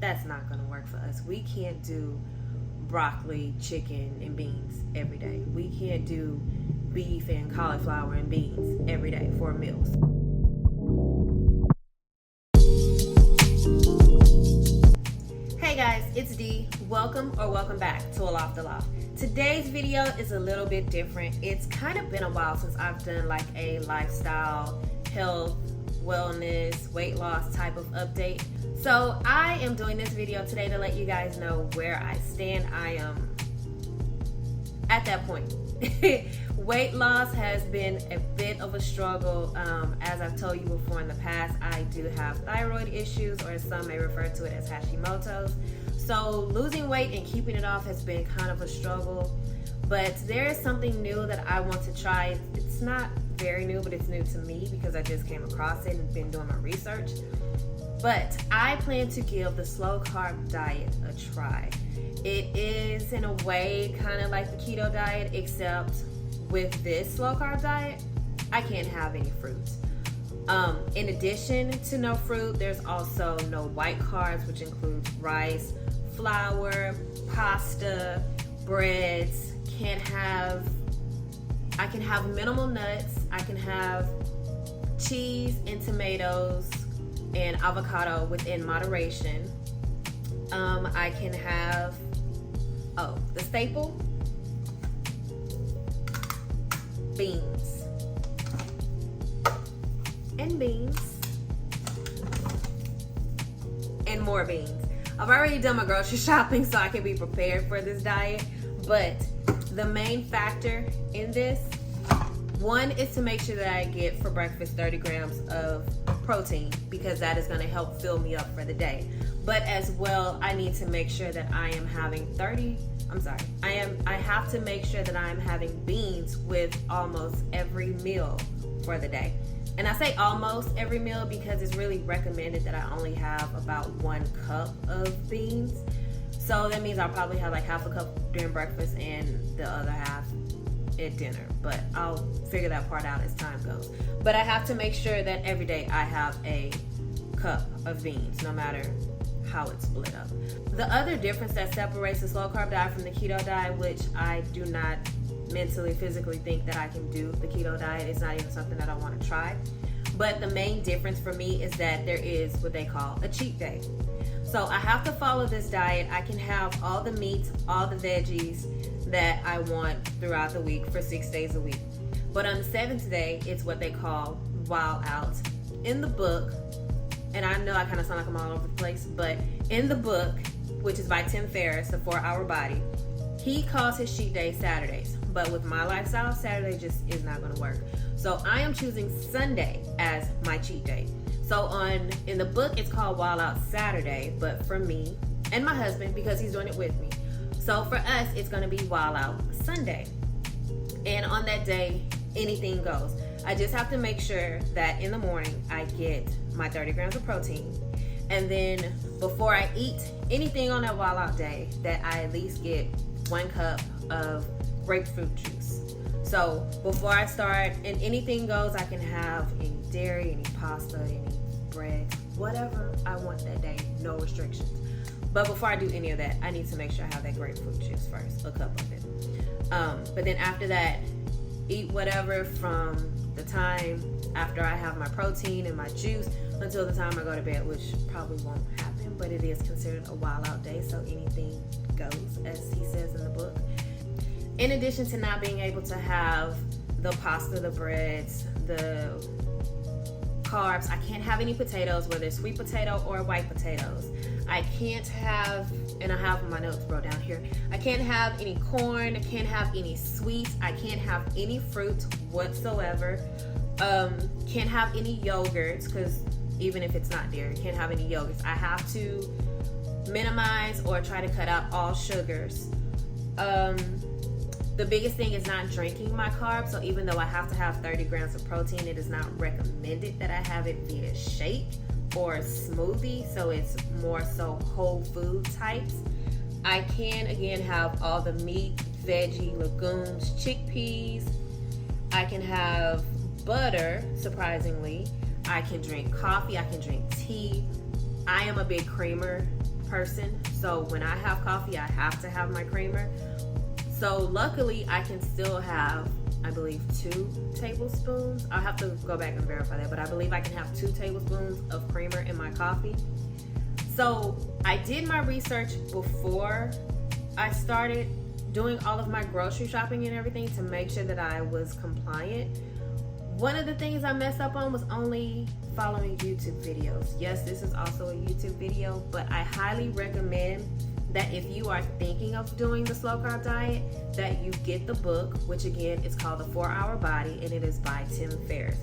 That's not gonna work for us. We can't do broccoli, chicken, and beans every day. We can't do beef and cauliflower and beans every day for meals. Hey guys, it's Dee. Welcome back to Aloft Aloft. Today's video is a little bit different. It's kind of been a while since I've done like a lifestyle, health, wellness, weight loss type of update. So I am doing this video today to let you guys know where I stand. I am at that point. Weight loss has been a bit of a struggle. As I've told you before in the past, I do have thyroid issues, or some may refer to it as Hashimoto's. So losing weight and keeping it off has been kind of a struggle. But there is something new that I want to try. It's not very new, but it's new to me because I just came across it and been doing my research. But I plan to give the Slow Carb Diet a try. It is in a way kind of like the keto diet, except with this Slow Carb Diet, I can't have any fruits. In addition to no fruit, there's also no white carbs, which includes rice, flour, pasta, breads. I can have minimal nuts. I can have cheese and tomatoes and avocado within moderation. I can have, the staple, beans and beans and more beans. I've already done my grocery shopping so I can be prepared for this diet, but the main factor in this, one is to make sure that I get for breakfast 30 grams of protein, because that is going to help fill me up for the day. But as well, I need to make sure that I have to make sure that I am having beans with almost every meal for the day. And I say almost every meal because it's really recommended that I only have about 1 cup of beans. So that means I'll probably have like half a cup during breakfast and the other half at dinner. But I'll figure that part out as time goes. But I have to make sure that every day I have a cup of beans, no matter how it's split up. The other difference that separates the slow carb diet from the keto diet, which I do not mentally, physically think that I can do the keto diet, it's not even something that I want to try. But the main difference for me is that there is what they call a cheat day. So I have to follow this diet. I can have all the meat, all the veggies that I want throughout the week for 6 days a week. But on the 7th day, it's what they call wild out. In the book, and I know I kind of sound like I'm all over the place, but in the book, which is by Ferris, The 4-Hour Body, he calls his cheat day Saturdays. But with my lifestyle, Saturday just is not going to work. So I am choosing Sunday as my cheat day. So in the book, it's called Wild Out Saturday, but for me and my husband, because he's doing it with me. So for us, it's going to be Wild Out Sunday. And on that day, anything goes. I just have to make sure that in the morning I get my 30 grams of protein. And then before I eat anything on that Wild Out day, that I at least get 1 cup of grapefruit juice. So before I start, and anything goes, I can have any dairy, any pasta, any bread, whatever I want that day, no restrictions. But before I do any of that, I need to make sure I have that grapefruit juice first, a cup of it. But then after that, eat whatever from the time after I have my protein and my juice until the time I go to bed, which probably won't happen, but it is considered a wild out day, so anything goes, as he says in the book. In addition to not being able to have the pasta, the breads, the carbs, I can't have any potatoes, whether it's sweet potato or white potatoes. I can't have, and I have my notes wrote down here, I can't have any corn, I can't have any sweets, I can't have any fruit whatsoever, can't have any yogurts, because even if it's not dairy, can't have any yogurts. I have to minimize or try to cut out all sugars. The biggest thing is not drinking my carbs. So even though I have to have 30 grams of protein, it is not recommended that I have it via shake or smoothie. So it's more so whole food types. I can again have all the meat, veggie, legumes, chickpeas. I can have butter, surprisingly. I can drink coffee, I can drink tea. I am a big creamer person, so when I have coffee, I have to have my creamer. So luckily, I can still have, I believe, 2 tablespoons. I'll have to go back and verify that, but I believe I can have 2 tablespoons of creamer in my coffee. So I did my research before I started doing all of my grocery shopping and everything to make sure that I was compliant. One of the things I messed up on was only following YouTube videos. Yes, this is also a YouTube video, but I highly recommend that if you are thinking of doing the slow carb diet, that you get the book, which again is called The 4-Hour Body, and it is by Tim Ferris.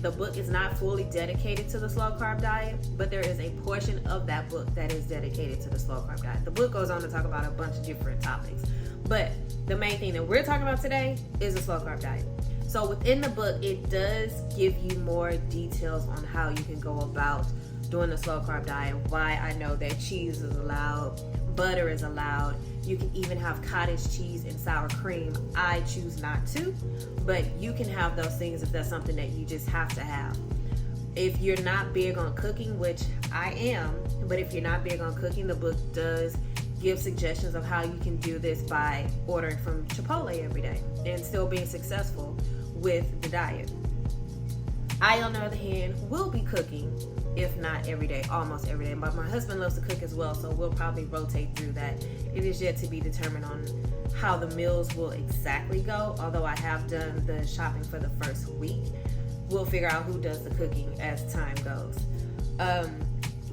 The book is not fully dedicated to the slow carb diet, but there is a portion of that book that is dedicated to the slow carb diet. The book goes on to talk about a bunch of different topics, but the main thing that we're talking about today is the slow carb diet. So within the book, it does give you more details on how you can go about doing the slow carb diet, why I know that cheese is allowed, butter is allowed. You can even have cottage cheese and sour cream. I choose not to, but you can have those things if that's something that you just have to have. If you're not big on cooking, which I am, but if you're not big on cooking, the book does give suggestions of how you can do this by ordering from Chipotle every day and still being successful with the diet. I, on the other hand, will be cooking, if not every day, almost every day. But my husband loves to cook as well, so we'll probably rotate through that. It is yet to be determined on how the meals will exactly go, although I have done the shopping for the first week. We'll figure out who does the cooking as time goes.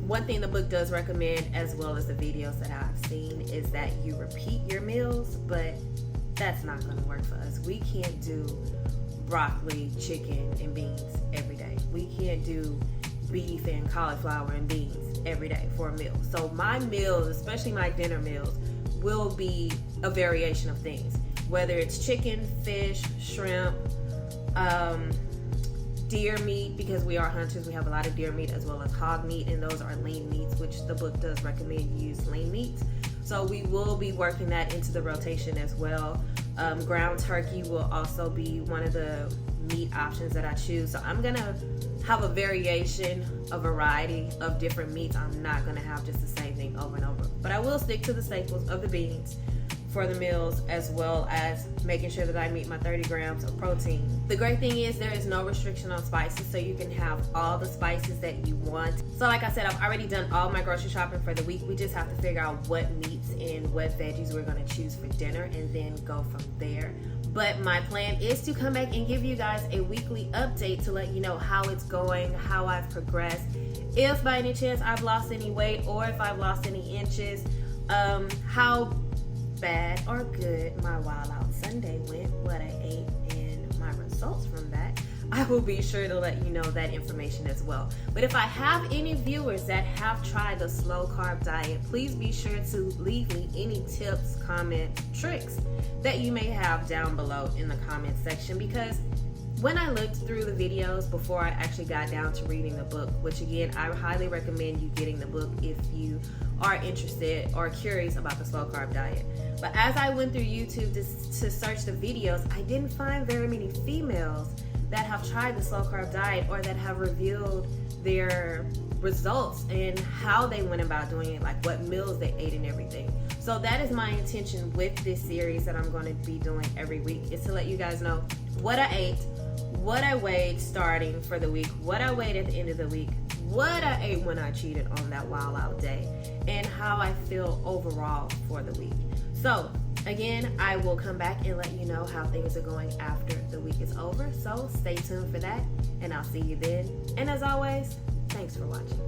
One thing the book does recommend, as well as the videos that I've seen, is that you repeat your meals, but that's not going to work for us. We can't do broccoli, chicken, and beans every day. We can't do beef and cauliflower and beans every day for a meal. So my meals, especially my dinner meals, will be a variation of things, whether it's chicken, fish, shrimp, deer meat, because we are hunters. We have a lot of deer meat as well as hog meat, and those are lean meats, which the book does recommend you use lean meats. So we will be working that into the rotation as well. Ground turkey will also be one of the meat options that I choose. So I'm gonna have a variation, a variety of different meats. I'm not gonna have just the same thing over and over, but I will stick to the staples of the beans for the meals, as well as making sure that I meet my 30 grams of protein. The great thing is there is no restriction on spices, so you can have all the spices that you want. So like I said, I've already done all my grocery shopping for the week. We just have to figure out what meats and what veggies we're gonna choose for dinner and then go from there. But my plan is to come back and give you guys a weekly update to let you know how it's going, how I've progressed, if by any chance I've lost any weight or if I've lost any inches, how bad or good my Wild Out Sunday went, what I ate, and my results from that. I will be sure to let you know that information as well. But if I have any viewers that have tried the slow carb diet, please be sure to leave me any tips, comments, tricks that you may have down below in the comment section, because when I looked through the videos before I actually got down to reading the book, which again, I highly recommend you getting the book if you are interested or curious about the slow carb diet. But as I went through YouTube to search the videos, I didn't find very many females that have tried the slow carb diet or that have revealed their results and how they went about doing it, like what meals they ate and everything. So that is my intention with this series that I'm going to be doing every week, is to let you guys know what I ate, what I weighed starting for the week, what I weighed at the end of the week, what I ate when I cheated on that Wild Out day, and how I feel overall for the week. So again, I will come back and let you know how things are going after the week is over. So stay tuned for that, and I'll see you then. And as always, thanks for watching.